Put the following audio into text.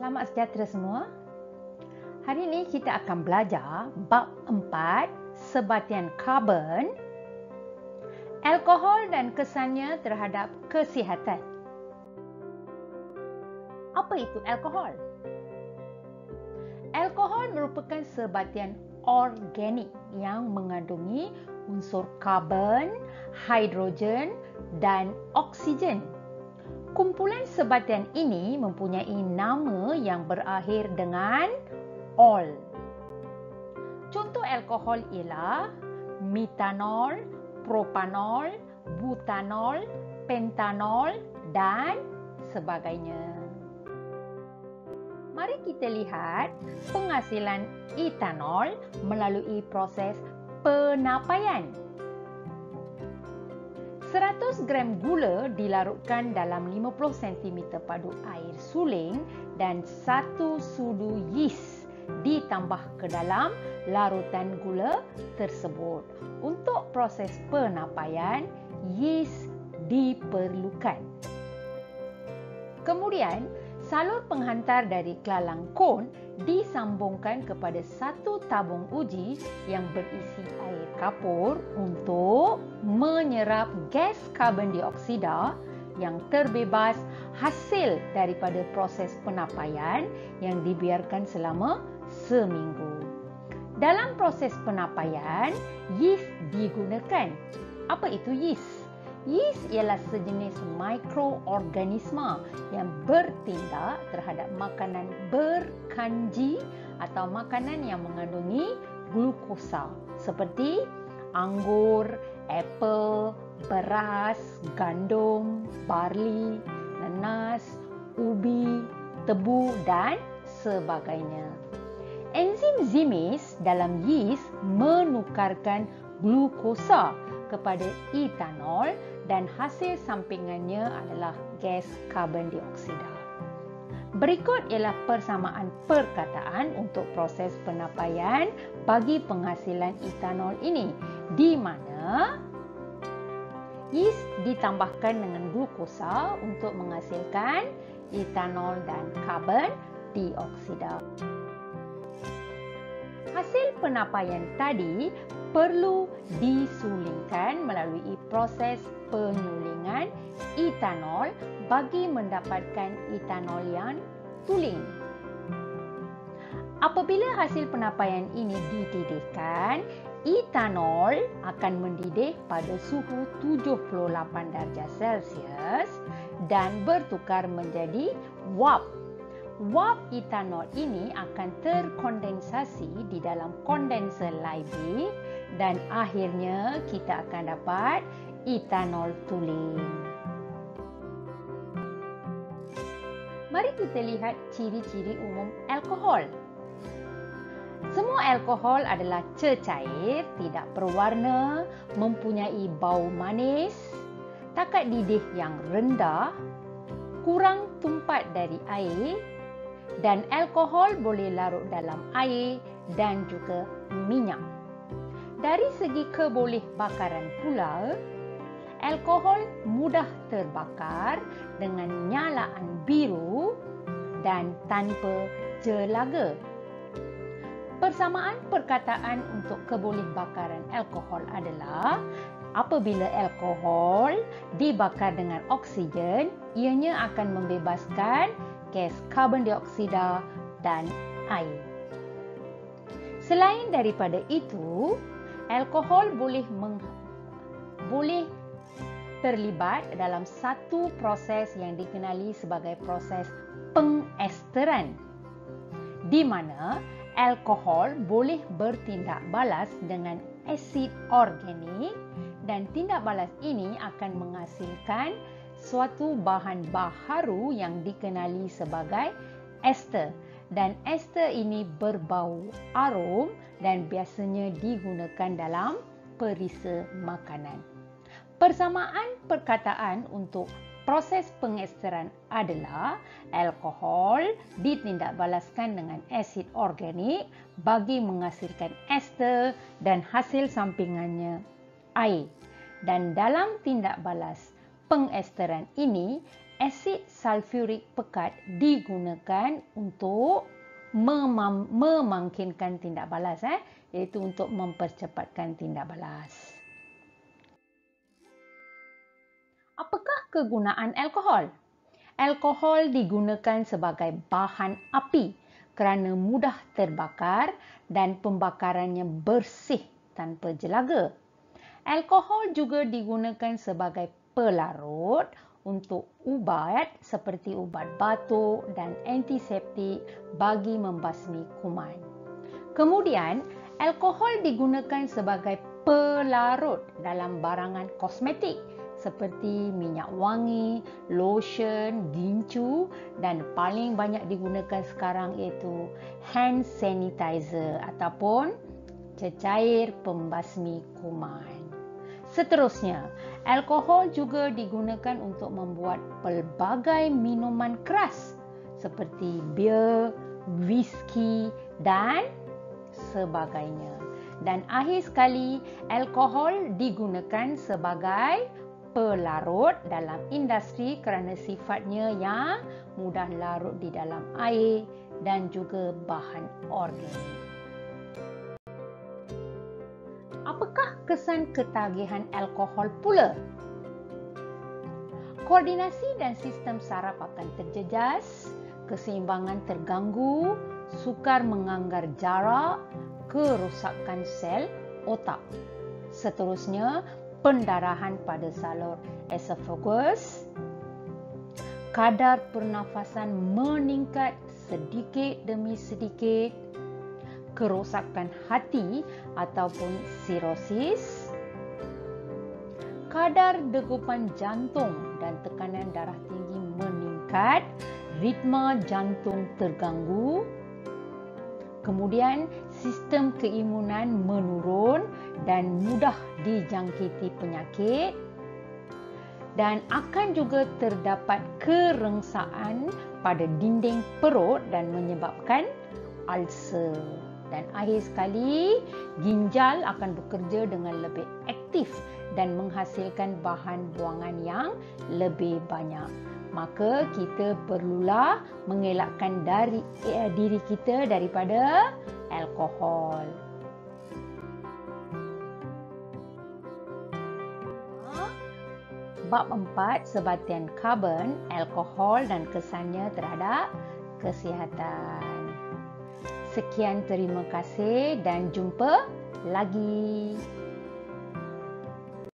Selamat sejahtera semua. Hari ini kita akan belajar bab 4, sebatian karbon, alkohol dan kesannya terhadap kesihatan. Apa itu alkohol? Alkohol merupakan sebatian organik yang mengandungi unsur karbon, hidrogen dan oksigen. Kumpulan sebatian ini mempunyai nama yang berakhir dengan ol. Contoh alkohol ialah metanol, propanol, butanol, pentanol dan sebagainya. Mari kita lihat penghasilan etanol melalui proses penapaian. 100 gram gula dilarutkan dalam 50 cm padu air suling dan 1 sudu yeast ditambah ke dalam larutan gula tersebut. Untuk proses penapaian, yeast diperlukan. Kemudian, salur penghantar dari kelalang kon disambungkan kepada satu tabung uji yang berisi air kapur untuk menyerap gas karbon dioksida yang terbebas hasil daripada proses penapaian yang dibiarkan selama seminggu. Dalam proses penapaian, yeast digunakan. Apa itu yeast? Yeast ialah sejenis mikroorganisma yang bertindak terhadap makanan berkanji atau makanan yang mengandungi glukosa seperti anggur, apel, beras, gandum, barley, nanas, ubi, tebu dan sebagainya. Enzim Zymes dalam yeast menukarkan glukosa kepada etanol dan hasil sampingannya adalah gas karbon dioksida. Berikut ialah persamaan perkataan untuk proses penapaian bagi penghasilan etanol ini, di mana yeast ditambahkan dengan glukosa untuk menghasilkan etanol dan karbon dioksida. Hasil penapaian tadi perlu disulingkan melalui proses penyulingan etanol bagi mendapatkan etanol yang tuling. Apabila hasil penapaian ini dididihkan, etanol akan mendidih pada suhu 78 darjah Celsius dan bertukar menjadi wap. Wap etanol ini akan terkondensasi di dalam kondenser Liebig dan akhirnya kita akan dapat etanol tuling. Mari kita lihat ciri-ciri umum alkohol. Semua alkohol adalah cecair, tidak berwarna, mempunyai bau manis, takat didih yang rendah, kurang tumpat dari air, dan alkohol boleh larut dalam air dan juga minyak. Dari segi kebolehbakaran pula, alkohol mudah terbakar dengan nyalaan biru dan tanpa jelaga. Persamaan perkataan untuk kebolehbakaran alkohol adalah apabila alkohol dibakar dengan oksigen, ianya akan membebaskan gas karbon dioksida dan air. Selain daripada itu, alkohol boleh terlibat dalam satu proses yang dikenali sebagai proses pengesteran, di mana alkohol boleh bertindak balas dengan asid organik dan tindak balas ini akan menghasilkan suatu bahan baharu yang dikenali sebagai ester, dan ester ini berbau arum dan biasanya digunakan dalam perisa makanan. Persamaan perkataan untuk proses pengesteran adalah alkohol ditindakbalaskan dengan asid organik bagi menghasilkan ester dan hasil sampingannya air. Dan dalam tindak balas pengesteran ini, asid sulfurik pekat digunakan untuk memangkinkan tindak balas, iaitu untuk mempercepatkan tindak balas. Apakah kegunaan alkohol? Alkohol digunakan sebagai bahan api kerana mudah terbakar dan pembakarannya bersih tanpa jelaga. Alkohol juga digunakan sebagai pelarut untuk ubat seperti ubat batuk dan antiseptik bagi membasmi kuman. Kemudian, alkohol digunakan sebagai pelarut dalam barangan kosmetik seperti minyak wangi, lotion, gincu dan paling banyak digunakan sekarang iaitu hand sanitizer ataupun cecair pembasmi kuman. Seterusnya, alkohol juga digunakan untuk membuat pelbagai minuman keras seperti bir, whisky dan sebagainya. Dan akhir sekali, alkohol digunakan sebagai pelarut dalam industri kerana sifatnya yang mudah larut di dalam air dan juga bahan organik. Apakah kesan ketagihan alkohol pula? Koordinasi dan sistem saraf akan terjejas, keseimbangan terganggu, sukar menganggar jarak, kerosakan sel otak. Seterusnya, pendarahan pada salur esophagus, kadar pernafasan meningkat sedikit demi sedikit, kerosakan hati ataupun sirosis, kadar degupan jantung dan tekanan darah tinggi meningkat, ritma jantung terganggu, kemudian sistem keimunan menurun dan mudah dijangkiti penyakit, dan akan juga terdapat kerengsaan pada dinding perut dan menyebabkan ulcer. Dan akhir sekali, ginjal akan bekerja dengan lebih aktif dan menghasilkan bahan buangan yang lebih banyak. Maka kita perlulah mengelakkan diri kita daripada alkohol. Bab 4, sebatian karbon, alkohol dan kesannya terhadap kesihatan. Sekian, terima kasih dan jumpa lagi.